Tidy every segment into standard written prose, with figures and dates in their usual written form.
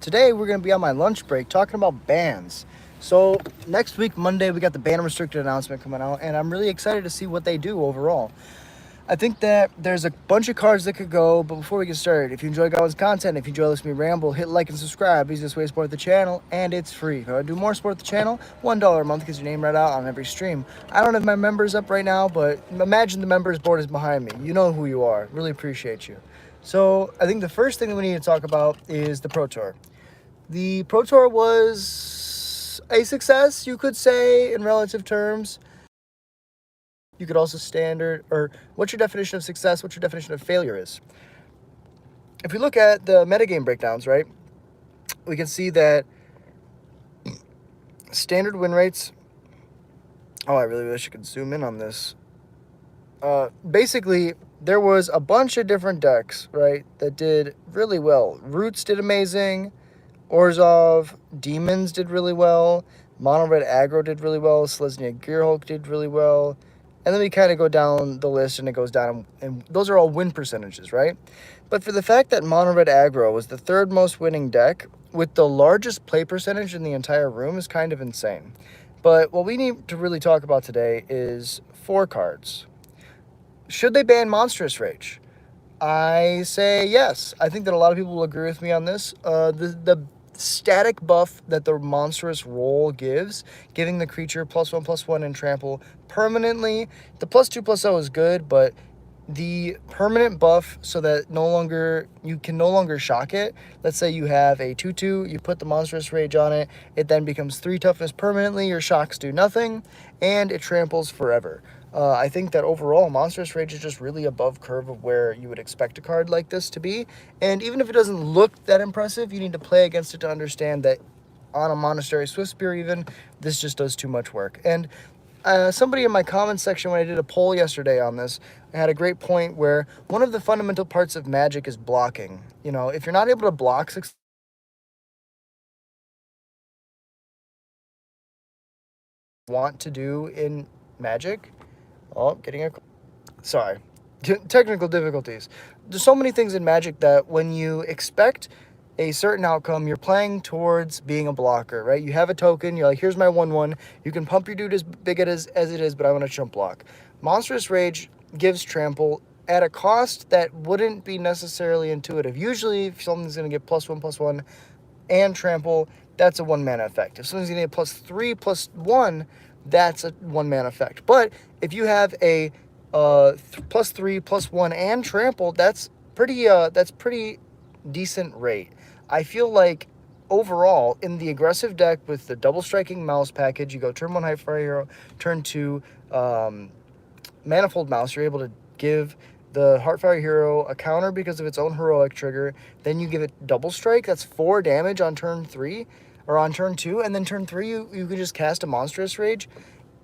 Today we're going to be on my lunch break talking about bans. So next week, Monday, we got the ban restricted announcement coming out, and I'm really excited to see what they do overall. I think that there's a bunch of cards that could go, but before we get started, if you enjoy Godwin's content, if you enjoy listening to me ramble, hit like and subscribe. Easiest way to support the channel, and it's free. If I want to do more support the channel, $1 a month gets your name right out on every stream. I don't have my members up right now, but imagine the members board is behind me. You know who you are. Really appreciate you. So I think the first thing that we need to talk about is the Pro Tour. The Pro Tour was a success, you could say, in relative terms. You could also what's your definition of success, what's your definition of failure is. If we look at the metagame breakdowns, right, we can see that standard win rates, I really wish I could zoom in on this. Basically, there was a bunch of different decks, right, that did really well. Roots did amazing. Orzhov, Demons did really well. Mono Red Aggro did really well. Selesnya Gearhulk did really well. And then we kind of go down the list and it goes down, and those are all win percentages, right? But for the fact that Mono Red Aggro was the third most winning deck with the largest play percentage in the entire room is kind of insane. But what we need to really talk about today is 4 cards. Should they ban Monstrous Rage? I say yes. I think that a lot of people will agree with me on this. The static buff that the monstrous roll gives, giving the creature +1/+1 and trample permanently. The +2/+0 is good, but the permanent buff so that you can no longer shock it. Let's say you have a 2/2, you put the Monstrous Rage on it, it then becomes 3 toughness permanently, your shocks do nothing, and it tramples forever. I think that overall, Monstrous Rage is just really above curve of where you would expect a card like this to be. And even if it doesn't look that impressive, you need to play against it to understand that on a Monastery Swiftspear even, this just does too much work. And somebody in my comments section, when I did a poll yesterday on this, I had a great point where one of the fundamental parts of Magic is blocking. You know, if you're not able to block want to do in Magic, sorry, technical difficulties. There's so many things in Magic that when you expect a certain outcome, you're playing towards being a blocker, right? You have a token, you're like, here's my 1/1. You can pump your dude as big as it is, but I want to chump block. Monstrous Rage gives trample at a cost that wouldn't be necessarily intuitive. Usually, if something's going to get +1/+1 and trample, that's a 1-mana effect. If something's going to get +3/+1, that's a 1-mana effect. But if you have a +3/+1 and trample, that's pretty decent rate. I feel like overall in the aggressive deck with the double striking mouse package, you go turn 1 Hyperfire Hero, turn 2 Manifold Mouse. You're able to give the Heartfire Hero a counter because of its own heroic trigger. Then you give it double strike. That's 4 damage on turn 3 or on turn 2, and then turn 3 you can just cast a Monstrous Rage.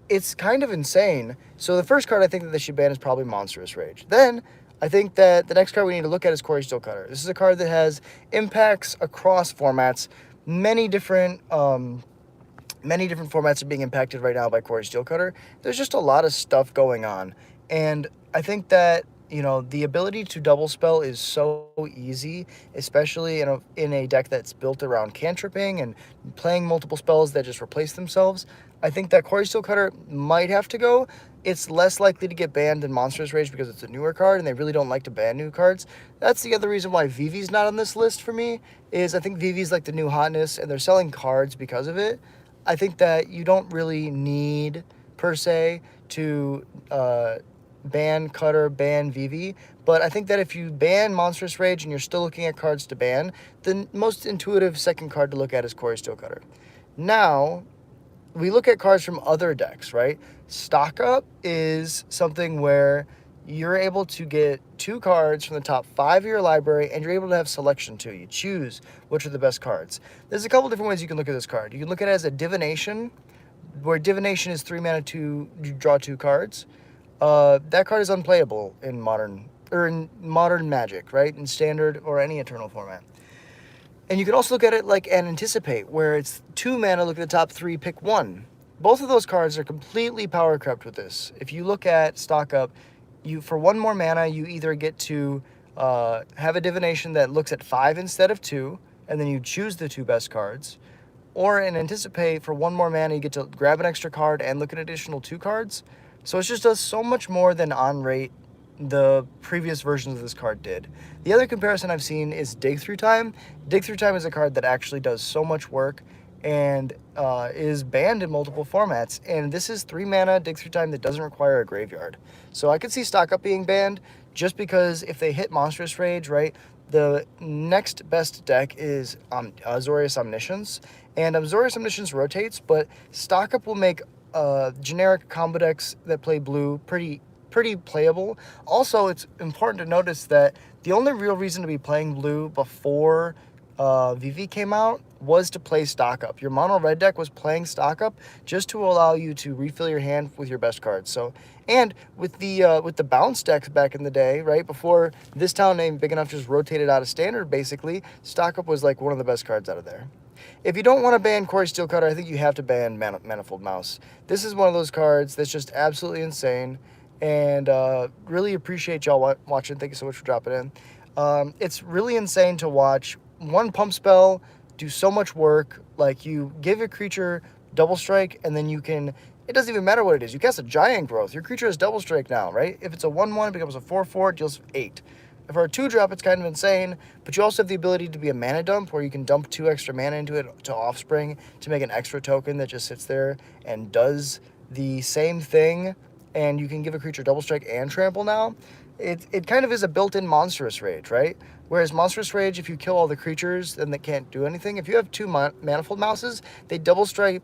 It's kind of insane. So the first card I think that they should ban is probably Monstrous Rage. Then I think that the next card we need to look at is Cory Steelcutter. This is a card that has impacts across formats. Many different formats are being impacted right now by Cory Steelcutter. There's just a lot of stuff going on. And I think that, you know, the ability to double spell is so easy, especially in a deck that's built around cantripping and playing multiple spells that just replace themselves. I think that Cory Steelcutter might have to go. It's less likely to get banned than Monstrous Rage because it's a newer card and they really don't like to ban new cards. That's the other reason why Vivi's not on this list for me, is I think Vivi's like the new hotness and they're selling cards because of it. I think that you don't really need, per se, to ban Cutter, ban Vivi, but I think that if you ban Monstrous Rage and you're still looking at cards to ban, the most intuitive second card to look at is Cory Steelcutter. Now, we look at cards from other decks, right? Stockup is something where you're able to get 2 cards from the top 5 of your library, and you're able to have selection too. You choose which are the best cards. There's a couple different ways you can look at this card. You can look at it as a divination, where divination is 3 mana to draw 2 cards. That card is unplayable in modern Magic, right? In standard or any eternal format. And you can also look at it like an anticipate, where it's 2 mana, look at the top 3, pick 1. Both of those cards are completely power crept with this. If you look at Stockup, for 1 more mana, you either get to have a divination that looks at 5 instead of 2, and then you choose the 2 best cards. Or in Anticipate, for 1 more mana, you get to grab an extra card and look at additional 2 cards. So it just does so much more than on rate the previous versions of this card did. The other comparison I've seen is Dig Through Time. Dig Through Time is a card that actually does so much work and is banned in multiple formats. And this is 3 mana Dig Through Time that doesn't require a graveyard. So I could see Stockup being banned just because if they hit Monstrous Rage, right, the next best deck is Azorius Omniscience. And Azorius Omniscience rotates, but Stockup will make generic combo decks that play blue pretty playable. Also, it's important to notice that the only real reason to be playing blue before VV came out was to play Stockup. Your mono red deck was playing Stockup just to allow you to refill your hand with your best cards. So, and with the bounce decks back in the day, right before this town named Big Enough just rotated out of standard, basically Stockup was like one of the best cards out of there. If you don't want to ban Cory Steelcutter, I think you have to ban Manifold Mouse. This is one of those cards that's just absolutely insane, and really appreciate y'all watching. Thank you so much for dropping in. It's really insane to watch one pump spell do so much work. Like, you give a creature double strike, and then you can, it doesn't even matter what it is. You cast a giant growth. Your creature has double strike now, right? If it's a 1/1, it becomes a 4/4, it deals 8. For a 2-drop, it's kind of insane, but you also have the ability to be a mana dump, where you can dump 2 extra mana into it to Offspring to make an extra token that just sits there and does the same thing, and you can give a creature double strike and trample now. It kind of is a built-in Monstrous Rage, right? Whereas Monstrous Rage, if you kill all the creatures, then they can't do anything. If you have 2 Manifold Mouses, they double strike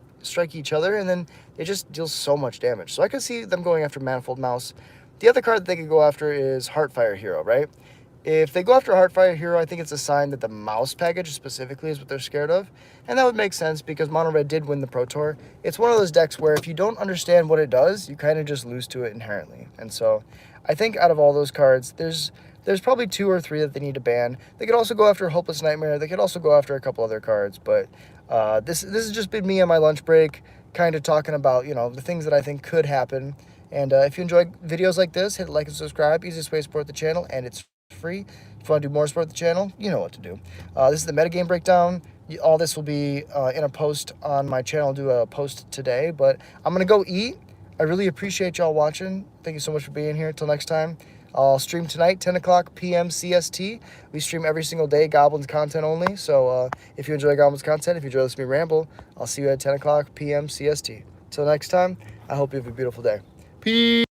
each other, and then it just deals so much damage. So I could see them going after Manifold Mouse. The other card that they could go after is Heartfire Hero, right? If they go after Heartfire Hero, I think it's a sign that the mouse package specifically is what they're scared of. And that would make sense because Mono Red did win the Pro Tour. It's one of those decks where if you don't understand what it does, you kind of just lose to it inherently. And so I think out of all those cards, there's probably 2 or 3 that they need to ban. They could also go after Hopeless Nightmare. They could also go after a couple other cards. But this has just been me on my lunch break, kind of talking about, you know, the things that I think could happen. And if you enjoy videos like this, hit like and subscribe. Easiest way to support the channel, and it's free. If you want to do more support the channel, you know what to do. This is the metagame breakdown. All this will be in a post on my channel. I'll do a post today, but I'm gonna go eat. I really appreciate y'all watching. Thank you so much for being here. Until next time, I'll stream tonight, 10 o'clock p.m. CST. We stream every single day, Goblins content only. So if you enjoy Goblins content, if you enjoy listening to me ramble, I'll see you at 10 o'clock p.m. CST. Until next time, I hope you have a beautiful day. Peace.